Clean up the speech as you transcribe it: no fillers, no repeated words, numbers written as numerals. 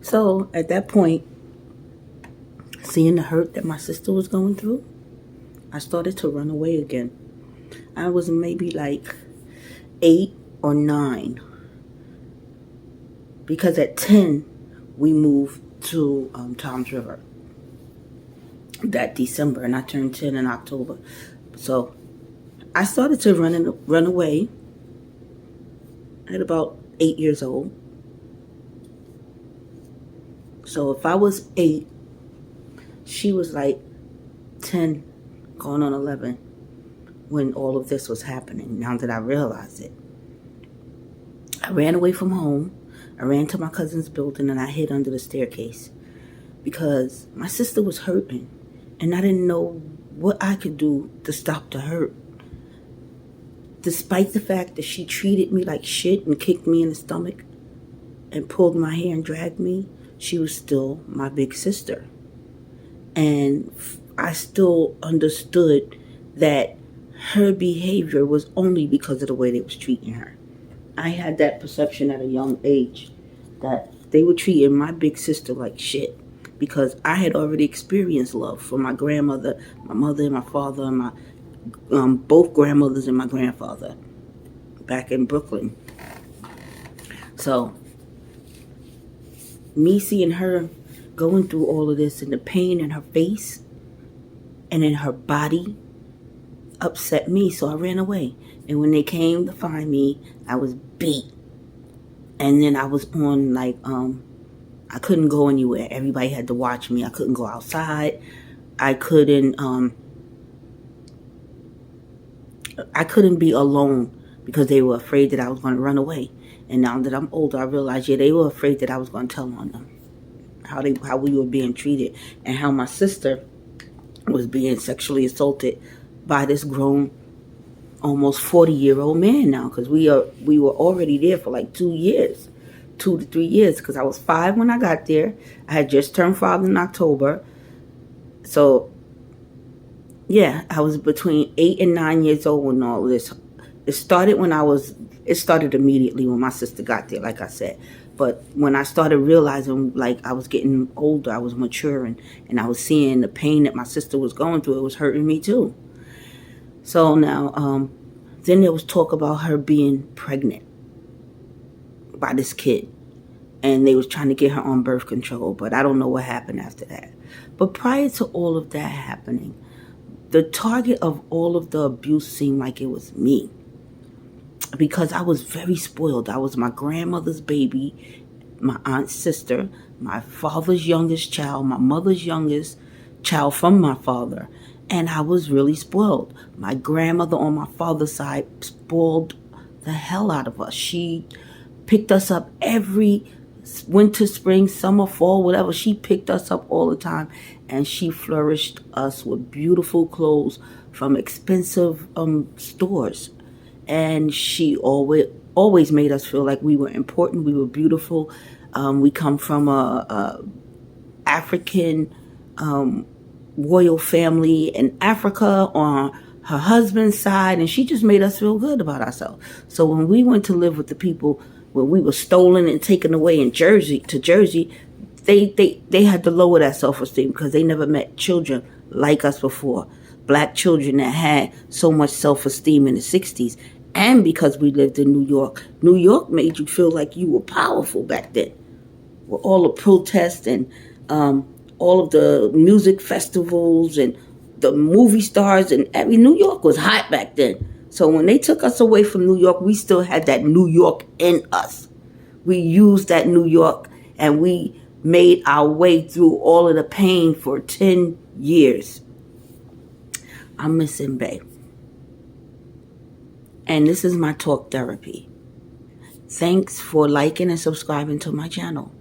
So at that point, seeing the hurt that my sister was going through, I started to run away again. I was maybe like 8 or 9, because at 10 we moved to Toms River that December, and I turned 10 in October. So I started to run away at about 8 years old. So if I was 8, she was like 10, going on 11, when all of this was happening. Now that I realized it, I ran away from home. I ran to my cousin's building and I hid under the staircase because my sister was hurting and I didn't know what I could do to stop the hurt. Despite the fact that she treated me like shit and kicked me in the stomach and pulled my hair and dragged me, she was still my big sister. And I still understood that her behavior was only because of the way they was treating her. I had that perception at a young age that they were treating my big sister like shit because I had already experienced love from my grandmother, my mother, and my father, and my both grandmothers and my grandfather back in Brooklyn. So me seeing her going through all of this and the pain in her face and in her body upset me, so I ran away. And when they came to find me, I was beat. And then I was on like I couldn't go anywhere. Everybody had to watch me. I couldn't go outside. I couldn't be alone because they were afraid that I was going to run away. And now that I'm older, I realize, they were afraid that I was going to tell on them how we were being treated and how my sister was being sexually assaulted by this grown, almost 40-year-old man now, because we were already there for like 2 to 3 years, because I was 5 when I got there. I had just turned 5 in October. So yeah, I was between 8 and 9 years old when all this. It started immediately when my sister got there, like I said. But when I started realizing, like, I was getting older, I was maturing, and I was seeing the pain that my sister was going through, it was hurting me too. So now, then there was talk about her being pregnant by this kid. And they was trying to get her on birth control, but I don't know what happened after that. But prior to all of that happening, the target of all of the abuse seemed like it was me. Because I was very spoiled. I was my grandmother's baby, my aunt's sister, my father's youngest child, my mother's youngest child from my father. And I was really spoiled. My grandmother on my father's side spoiled the hell out of us. She picked us up every winter, spring, summer, fall, whatever. She picked us up all the time. And she flourished us with beautiful clothes from expensive stores. And she always made us feel like we were important, we were beautiful. We come from a African royal family in Africa on her husband's side, and she just made us feel good about ourselves. So when we went to live with the people where we were stolen and taken away in Jersey, they had to lower that self-esteem because they never met children like us before. Black children that had so much self-esteem in the 60s. And because we lived in New York. New York made you feel like you were powerful back then. With all the protests and all of the music festivals and the movie stars and New York was hot back then. So when they took us away from New York, we still had that New York in us. We used that New York and we made our way through all of the pain for 10 years. I'm missing Bay. And this is my talk therapy. Thanks for liking and subscribing to my channel.